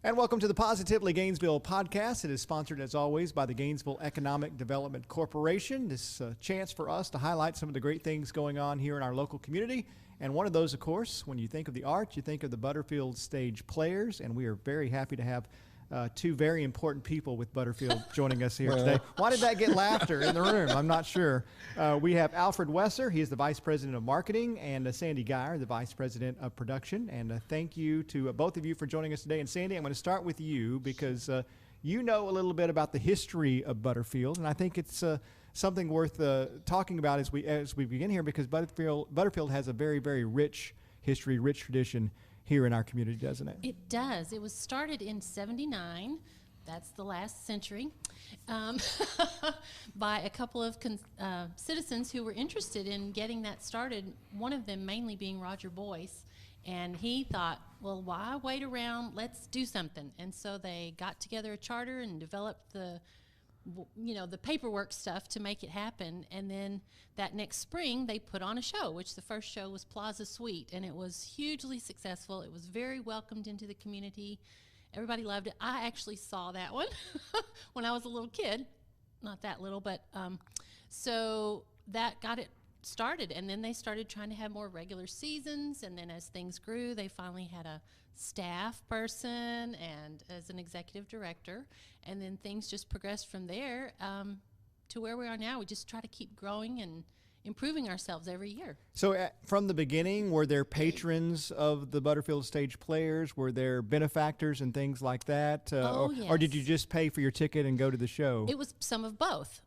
And welcome to the Positively Gainesville Podcast. It is sponsored, as always, by the Gainesville Economic Development Corporation. This is a chance for us to highlight some of the great things going on here in our local community. And one of those, of course, when you think of the arts, you think of the Butterfield Stage Players. And we are very happy to have two very important people with Butterfield joining us here today. Why did that get laughter in the room? I'm not sure. We have Alfred Wesser. He is the Vice President of Marketing, and Sandy Geyer, the Vice President of Production. And thank you to both of you for joining us today. And Sandy, I'm going to start with you because you know a little bit about the history of Butterfield, and I think it's something worth talking about as we begin here, because Butterfield has a very, very rich history, rich tradition here in our community, doesn't it? It does. It was started in '79. That's the last century, by a couple of citizens who were interested in getting that started, one of them mainly being Roger Boyce. And he thought, well, why wait around? Let's do something. And so they got together a charter and developed the paperwork stuff to make it happen. And then that next spring, they put on a show, which the first show was Plaza Suite. And it was hugely successful. It was very welcomed into the community. Everybody loved it. I actually saw that one when I was a little kid. Not that little, but so that got it started. And then they started trying to have more regular seasons. And then as things grew, they finally had a staff person and as an executive director. And then things just progressed from there to where we are now. We just try to keep growing and improving ourselves every year. So from the beginning, were there patrons of the Butterfield Stage Players? Were there benefactors and things like that? Yes. Or did you just pay for your ticket and go to the show? It was some of both.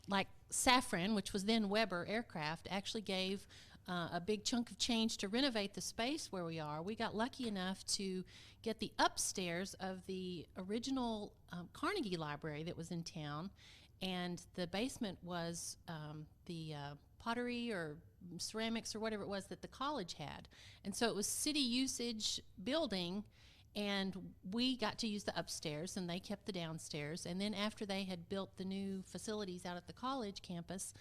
Like Safran, which was then Weber Aircraft, actually gave a big chunk of change to renovate the space where we are. We got lucky enough to get the upstairs of the original Carnegie Library that was in town, and the basement was the pottery or ceramics or whatever it was that the college had. And so it was city usage building, and we got to use the upstairs, and they kept the downstairs. And then after they had built the new facilities out at the college campus,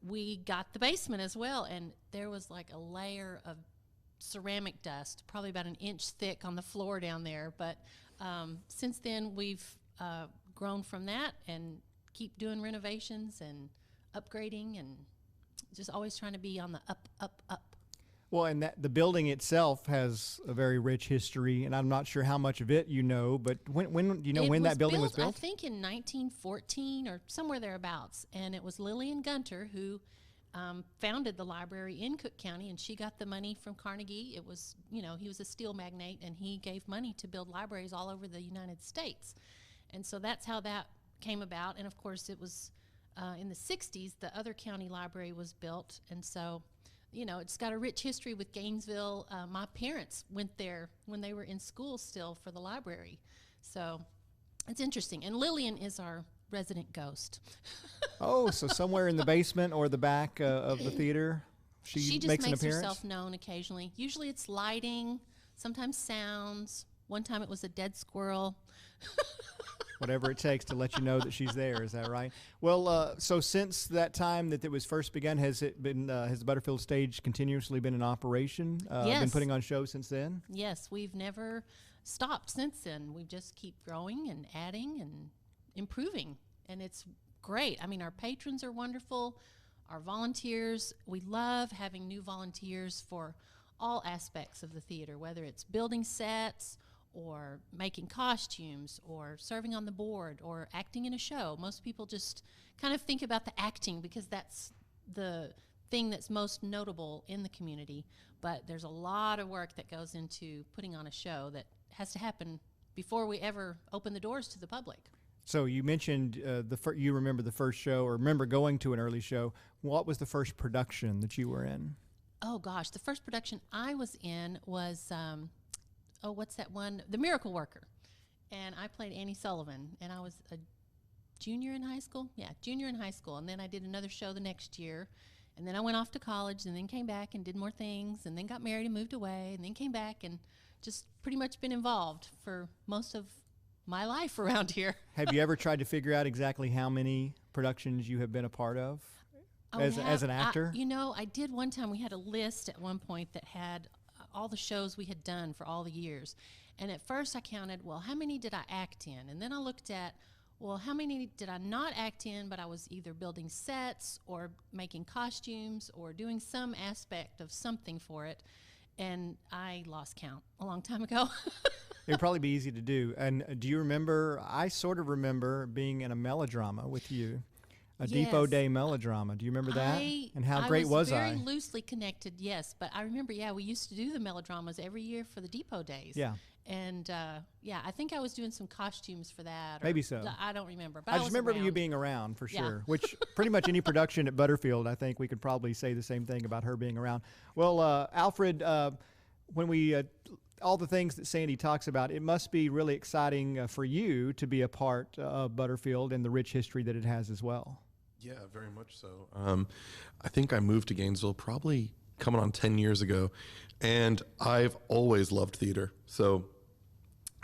we got the basement as well, and there was like a layer of ceramic dust, probably about an inch thick on the floor down there. But since then, we've grown from that and keep doing renovations and upgrading and just always trying to be on the up. Well, and the building itself has a very rich history, and I'm not sure how much of it you know, but when do you know when that building was built? I think in 1914 or somewhere thereabouts, and it was Lillian Gunter who founded the library in Cook County, and she got the money from Carnegie. It was, he was a steel magnate, and he gave money to build libraries all over the United States. And so that's how that came about. And of course, it was in the 60s, the other county library was built, and so it's got a rich history with Gainesville. My parents went there when they were in school still for the library. So it's interesting. And Lillian is our resident ghost. Oh, so somewhere in the basement or the back of the theater, she just makes an makes appearance? herself known occasionally. Usually it's lighting, sometimes sounds. One time it was a dead squirrel. Whatever it takes to let you know that she's there. Is that right? Well, so since that time that it was first begun, has the Butterfield Stage continuously been in operation? Yes. Been putting on shows since then? Yes, we've never stopped since then. We just keep growing and adding and improving, and it's great. I mean, our patrons are wonderful. Our volunteers, we love having new volunteers for all aspects of the theater, whether it's building sets or making costumes, or serving on the board, or acting in a show. Most people just kind of think about the acting because that's the thing that's most notable in the community. But there's a lot of work that goes into putting on a show that has to happen before we ever open the doors to the public. So you mentioned you remember the first show, or remember going to an early show. What was the first production that you were in? Oh, gosh. The first production I was in was... what's that one? The Miracle Worker. And I played Annie Sullivan, and I was a junior in high school. Yeah, junior in high school. And then I did another show the next year. And then I went off to college and then came back and did more things and then got married and moved away and then came back and just pretty much been involved for most of my life around here. Have you ever tried to figure out exactly how many productions you have been a part of as an actor? I did one time. We had a list at one point that had all the shows we had done for all the years. And at first I counted, well, how many did I act in? And then I looked at, well, how many did I not act in, but I was either building sets or making costumes or doing some aspect of something for it. And I lost count a long time ago. It would probably be easy to do. And do you remember, I sort of remember being in a melodrama with you, a Depot Day melodrama. Do you remember that? And how great was I? I was very loosely connected, yes. But I remember, we used to do the melodramas every year for the Depot Days. Yeah. And, I think I was doing some costumes for that. Maybe so. I don't remember. But I just remember around. you being around for sure, Yeah. which pretty much any production at Butterfield, I think we could probably say the same thing about her being around. Well, Alfred, when we all the things that Sandy talks about, it must be really exciting for you to be a part of Butterfield and the rich history that it has as well. Yeah, very much so. I think I moved to Gainesville probably coming on 10 years ago, and I've always loved theater. So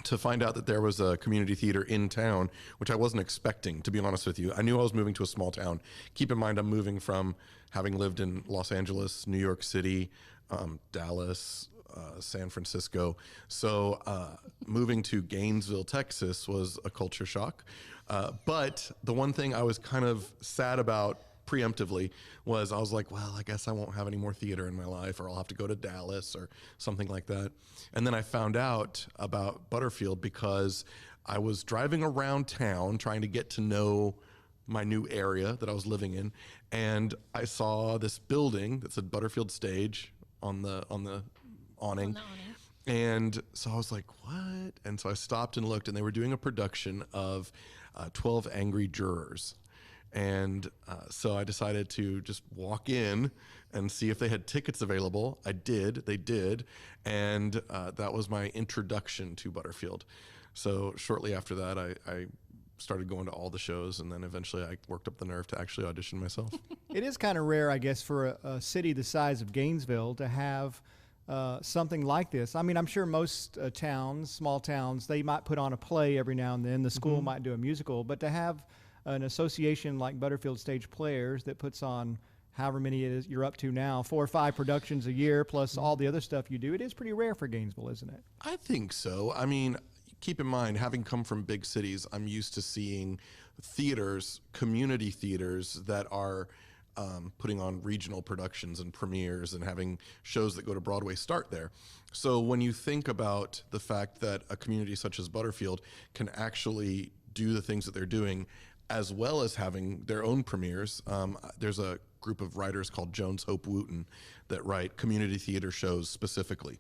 to find out that there was a community theater in town, which I wasn't expecting, to be honest with you. I knew I was moving to a small town. Keep in mind, I'm moving from having lived in Los Angeles, New York City, Dallas, San Francisco. So moving to Gainesville, Texas was a culture shock. But the one thing I was kind of sad about preemptively was I was like, well, I guess I won't have any more theater in my life, or I'll have to go to Dallas or something like that. And then I found out about Butterfield because I was driving around town trying to get to know my new area that I was living in, and I saw this building that said Butterfield Stage on the awning. And so I was like, what? And so I stopped and looked, and they were doing a production of 12 Angry Jurors. And so I decided to just walk in and see if they had tickets available. I did. They did. And that was my introduction to Butterfield. So shortly after that, I started going to all the shows, and then eventually I worked up the nerve to actually audition myself. It is kind of rare, I guess, for a city the size of Gainesville to have something like this. I mean, I'm sure most towns, small towns, they might put on a play every now and then. The school might do a musical, but to have an association like Butterfield Stage Players that puts on however many it is you're up to now, 4 or 5 productions a year, plus all the other stuff you do, it is pretty rare for Gainesville, isn't it? I think so. I mean, keep in mind, having come from big cities, I'm used to seeing theaters, community theaters that are putting on regional productions and premieres and having shows that go to Broadway start there. So when you think about the fact that a community such as Butterfield can actually do the things that they're doing, as well as having their own premieres, there's a group of writers called Jones Hope Wooten that write community theater shows specifically.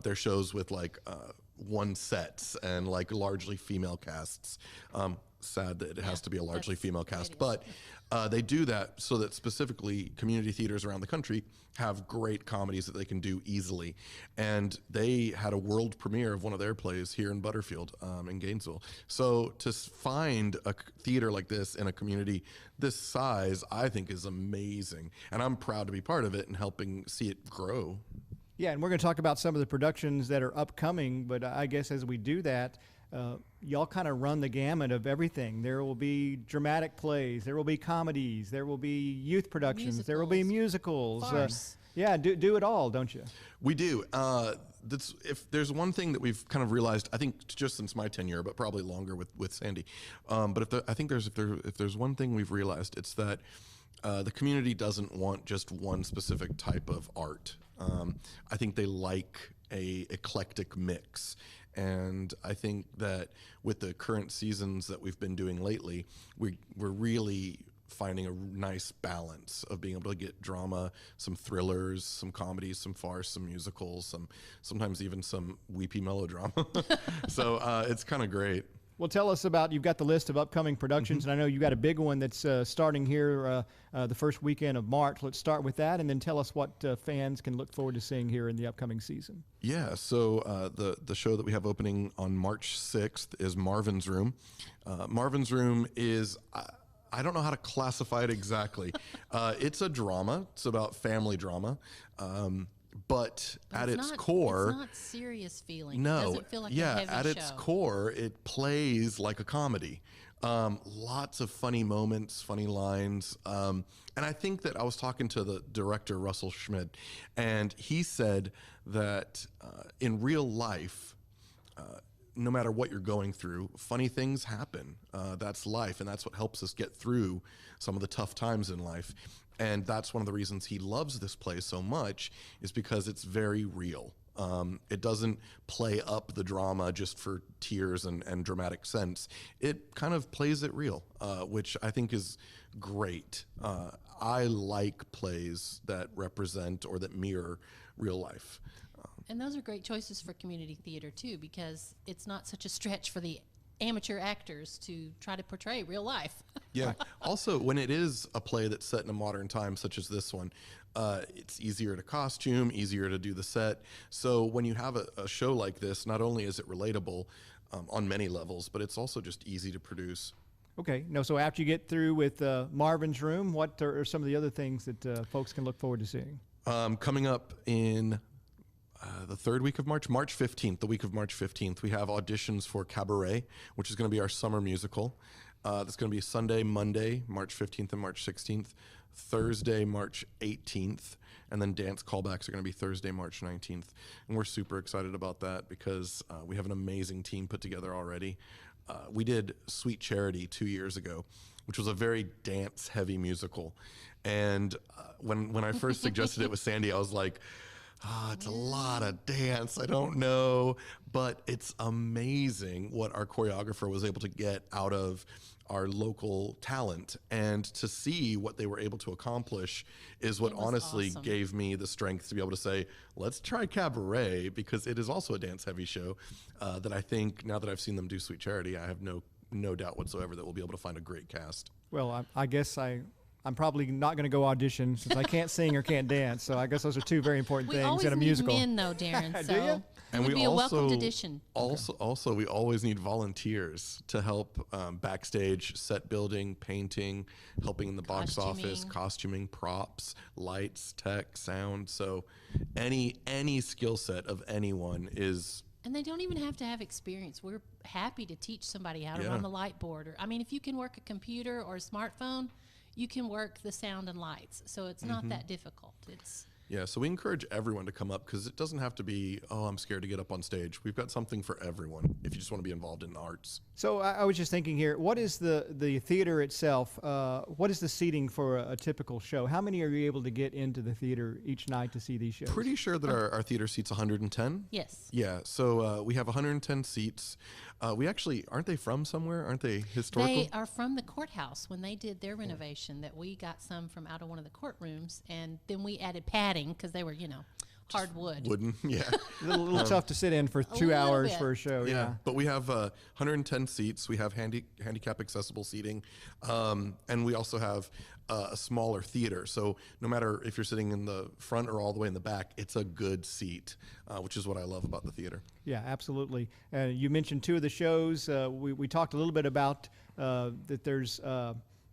They're shows with like one sets and like largely female casts. Sad that it has to be a largely female cast, but they do that so that specifically community theaters around the country have great comedies that they can do easily. And they had a world premiere of one of their plays here in Butterfield, in Gainesville. So to find a theater like this in a community this size, I think is amazing. And I'm proud to be part of it and helping see it grow. Yeah, and we're going to talk about some of the productions that are upcoming, but I guess as we do that, y'all kind of run the gamut of everything. There will be dramatic plays, there will be comedies, there will be youth productions, there will be musicals. Yeah, do it all, don't you? We do. If there's one thing that we've kind of realized, I think just since my tenure, but probably longer with Sandy. But if there's one thing we've realized, it's that the community doesn't want just one specific type of art. I think they like a eclectic mix. And I think that with the current seasons that we've been doing lately, we're really finding a nice balance of being able to get drama, some thrillers, some comedies, some farce, some musicals, sometimes even some weepy melodrama. So it's kind of great. Well, tell us about, you've got the list of upcoming productions, and I know you got a big one that's starting here the first weekend of March. Let's start with that, and then tell us what fans can look forward to seeing here in the upcoming season. Yeah, so the show that we have opening on March 6th is Marvin's Room. Marvin's Room is, I don't know how to classify it exactly. It's a drama. It's about family drama. But at its core, it's not serious feeling. No, It doesn't feel like a heavy at its show. core, it plays like a comedy. Lots of funny moments, funny lines. And I think that I was talking to the director, Russell Schmidt, and he said that in real life, no matter what you're going through, funny things happen. That's life, and that's what helps us get through some of the tough times in life. And that's one of the reasons he loves this play so much, is because it's very real. It doesn't play up the drama just for tears and dramatic sense. It kind of plays it real, which I think is great. I like plays that represent or that mirror real life. And those are great choices for community theater, too, because it's not such a stretch for the amateur actors to try to portray real life. Yeah. Also, when it is a play that's set in a modern time, such as this one, it's easier to costume, easier to do the set. So when you have a show like this, not only is it relatable on many levels, but it's also just easy to produce. Okay. No, so after you get through with Marvin's Room, what are some of the other things that folks can look forward to seeing? Coming up in the third week of March, March 15th, the week of March 15th, we have auditions for Cabaret, which is going to be our summer musical. That's going to be Sunday, Monday, March 15th and March 16th, Thursday, March 18th, and then dance callbacks are going to be Thursday, March 19th. And we're super excited about that because we have an amazing team put together already. We did Sweet Charity 2 years ago, which was a very dance-heavy musical. And when I first suggested it with Sandy, I was like, it's a lot of dance. I don't know. But it's amazing what our choreographer was able to get out of our local talent. And to see what they were able to accomplish is what honestly awesome. gave me the strength to be able to say, let's try Cabaret, because it is also a dance-heavy show that I think, now that I've seen them do Sweet Charity, I have no doubt whatsoever that we'll be able to find a great cast. Well, I guess I'm probably not going to go audition since I can't sing or can't dance. So I guess those are two very important things in a musical. We always need men, though, Darren. Do you? So And it would we be a also welcomed addition. Also we always need volunteers to help backstage, set building, painting, helping in the box office, costuming, props, lights, tech, sound. So any skill set of anyone is. And they don't even have to have experience. We're happy to teach somebody how to run the light board. Or, I mean, if you can work a computer or a smartphone, you can work the sound and lights. So it's not that difficult. Yeah, so we encourage everyone to come up because it doesn't have to be, I'm scared to get up on stage. We've got something for everyone if you just want to be involved in the arts. So I was just thinking here, what is the theater itself? What is the seating for a typical show? How many are you able to get into the theater each night to see these shows? Pretty sure that our theater seats 110. Yes. Yeah, so we have 110 seats. We actually, aren't they from somewhere? Aren't they historical? They are from the courthouse. When they did their renovation, that we got some from out of one of the courtrooms, and then we added padding because they were, hardwood. Wooden, yeah. A little tough to sit in for 2 hours for a show. Yeah. But we have 110 seats. We have handicap accessible seating, and we also have a smaller theater. So no matter if you're sitting in the front or all the way in the back, it's a good seat, which is what I love about the theater. Yeah, absolutely. You mentioned two of the shows. We talked a little bit about that there's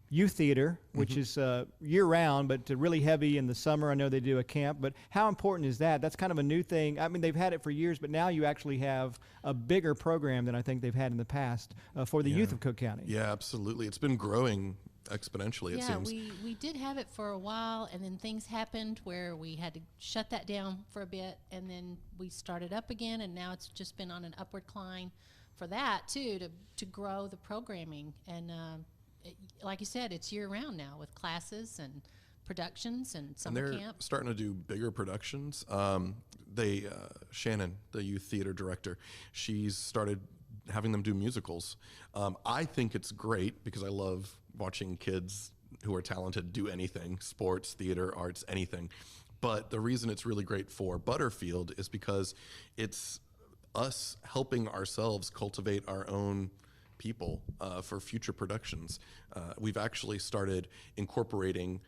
youth theater, which is year-round, but really heavy in the summer. I know they do a camp, but how important is that? That's kind of a new thing. I mean, they've had it for years, but now you actually have a bigger program than I think they've had in the past for the youth of Cook County. Yeah, absolutely. It's been growing exponentially, it seems. Yeah, we did have it for a while, and then things happened where we had to shut that down for a bit, and then we started up again, and now it's just been on an upward climb for that, too, to grow the programming. And like you said, it's year-round now with classes and productions and summer camp. They're starting to do bigger productions. Shannon, the youth theater director, she's started having them do musicals. I think it's great because I love watching kids who are talented do anything, sports, theater, arts, anything. But the reason it's really great for Butterfield is because it's us helping ourselves cultivate our own people for future productions. We've actually started incorporating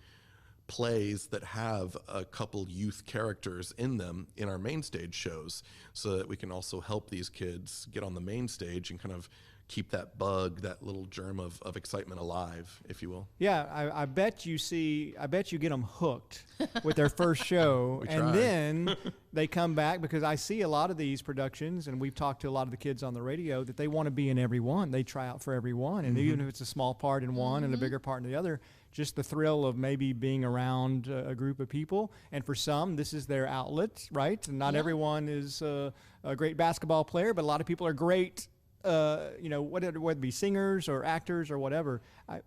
plays that have a couple youth characters in them in our main stage shows so that we can also help these kids get on the main stage and kind of keep that bug, that little germ of excitement alive, if you will. Yeah, I bet you get them hooked with their first show, and try. then they come back, because I see a lot of these productions, and we've talked to a lot of the kids on the radio, that they want to be in every one. They try out for every one, and even if it's a small part in one and a bigger part in the other, just the thrill of maybe being around a group of people. And for some, this is their outlet, right? And not everyone is a great basketball player, but a lot of people are great. Whether it be singers or actors or whatever,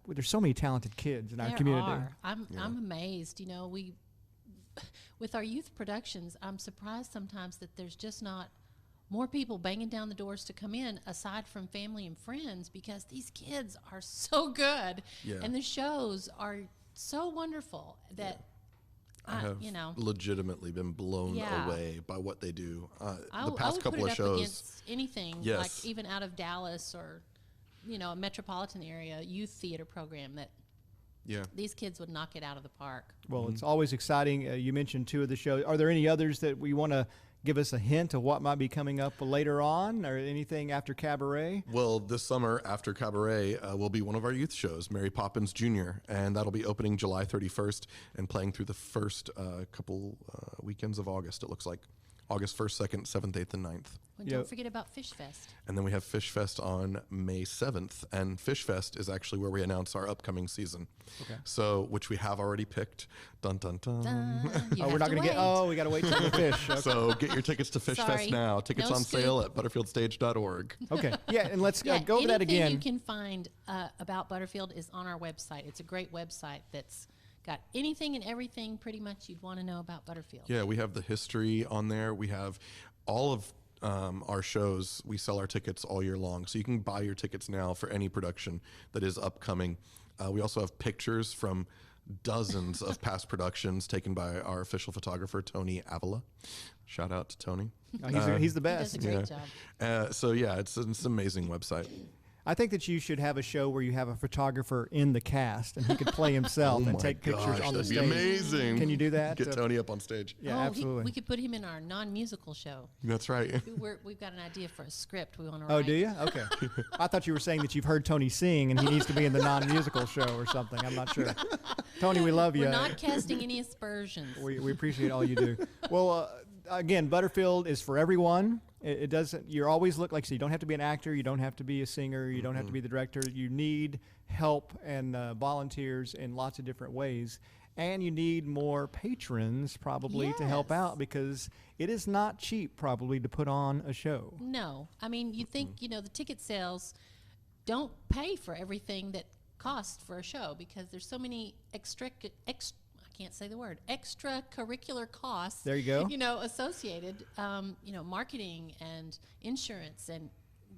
there's so many talented kids in our community. I'm amazed. We with our youth productions, I'm surprised sometimes that there's just not more people banging down the doors to come in, aside from family and friends, because these kids are so good, and the shows are so wonderful that. I have legitimately been blown away by what they do. The past couple of shows, put it up against anything, like even out of Dallas or, a metropolitan area youth theater program that these kids would knock it out of the park. Well, it's always exciting. You mentioned 2 of the shows. Are there any others that we want to give us a hint of what might be coming up later on, or anything after Cabaret? Well, this summer after Cabaret will be one of our youth shows, Mary Poppins Jr., and that'll be opening July 31st and playing through the first couple weekends of August, it looks like. August 1st, 2nd, 7th, 8th, and 9th. Well, don't forget about Fish Fest. And then we have Fish Fest on May 7th. And Fish Fest is actually where we announce our upcoming season. Okay. So, which we have already picked. Dun, dun, dun. We're not going to get, we got to wait till the fish. Okay. So get your tickets to Fish Fest now. Tickets on sale at butterfieldstage.org. Okay. Yeah, and let's go over that again. Anything you can find about Butterfield is on our website. It's a great website that's got anything and everything pretty much you'd want to know about Butterfield. Yeah, we have the history on there. We have all of our shows. We sell our tickets all year long, so you can buy your tickets now for any production that is upcoming. We also have pictures from dozens of past productions taken by our official photographer, Tony Avila. Shout out to Tony. He's the best. He does a great job. So yeah, it's an amazing website. I think that you should have a show where you have a photographer in the cast, and he could play himself and take pictures on the stage. That'd be amazing. Can you do that? Get Tony up on stage. Yeah, absolutely. We could put him in our non-musical show. That's right. We've got an idea for a script we want to write. Oh, do you? Okay. I thought you were saying that you've heard Tony sing, and he needs to be in the non-musical show or something. I'm not sure. Tony, we love you. We're not casting any aspersions. We appreciate all you do. Well, again, Butterfield is for everyone. It doesn't. You always look like, so you don't have to be an actor. You don't have to be a singer. You don't have to be the director. You need help and volunteers in lots of different ways, and you need more patrons probably to help out, because it is not cheap probably to put on a show. No, I mean, you think the ticket sales don't pay for everything that costs for a show, because there's so many can't say the word, extracurricular costs. There you go. Associated, marketing and insurance and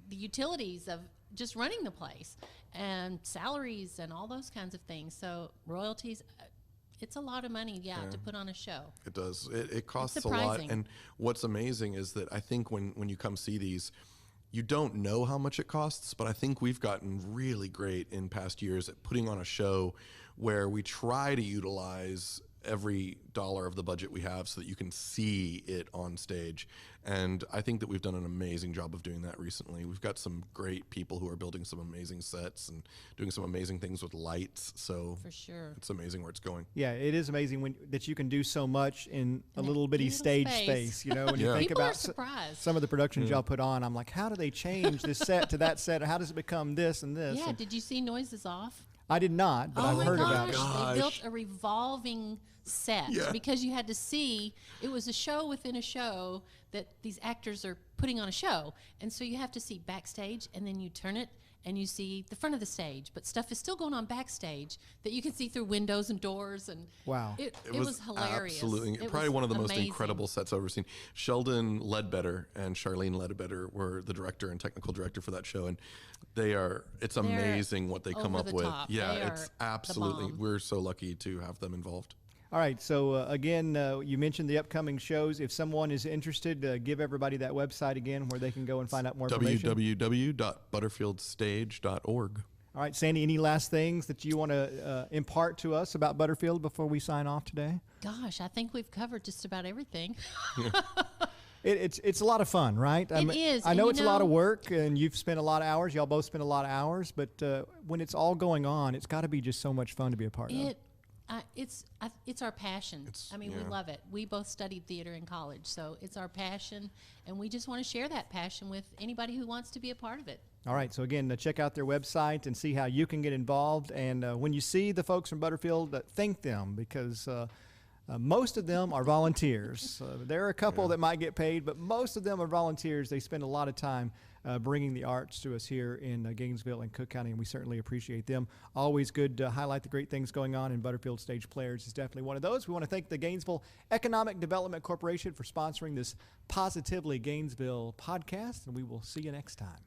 the utilities of just running the place and salaries and all those kinds of things. So royalties, it's a lot of money, to put on a show. It does. It costs a lot. And what's amazing is that I think when you come see these, you don't know how much it costs, but I think we've gotten really great in past years at putting on a show where we try to utilize every dollar of the budget we have so that you can see it on stage. And I think that we've done an amazing job of doing that recently. We've got some great people who are building some amazing sets and doing some amazing things with lights. So for sure, it's amazing where it's going. Yeah, it is amazing that you can do so much in a little bitty stage space. When you think people about some of the productions y'all put on, I'm like, how do they change this set to that set? Or how does it become this and this? Yeah, and did you see Noises Off? I did not, but I've heard about it. They built a revolving set because you had to see, it was a show within a show that these actors are putting on a show. And so you have to see backstage, and then you turn it and you see the front of the stage, but stuff is still going on backstage that you can see through windows and doors. And wow, it was hilarious. Absolutely, probably one of the most incredible sets I've ever seen. Sheldon Ledbetter and Charlene Ledbetter were the director and technical director for that show, and it's amazing what they come up with. Yeah, it's absolutely. We're so lucky to have them involved. All right, so again, you mentioned the upcoming shows. If someone is interested, give everybody that website again where they can go and find out more information. www.butterfieldstage.org. All right, Sandy, any last things that you want to impart to us about Butterfield before we sign off today? Gosh, I think we've covered just about everything. It's a lot of fun, right? It is. I know And it's a lot of work, and you've spent a lot of hours. Y'all both spend a lot of hours, but when it's all going on, it's got to be just so much fun to be a part of. It's our passion. We love it. We both studied theater in college, so it's our passion, and we just want to share that passion with anybody who wants to be a part of it. All right, so again, check out their website and see how you can get involved. And when you see the folks from Butterfield, thank them, because most of them are volunteers. There are a couple that might get paid, but most of them are volunteers. They spend a lot of time bringing the arts to us here in Gainesville and Cook County, and we certainly appreciate them. Always good to highlight the great things going on, and Butterfield Stage Players is definitely one of those. We want to thank the Gainesville Economic Development Corporation for sponsoring this Positively Gainesville podcast, and we will see you next time.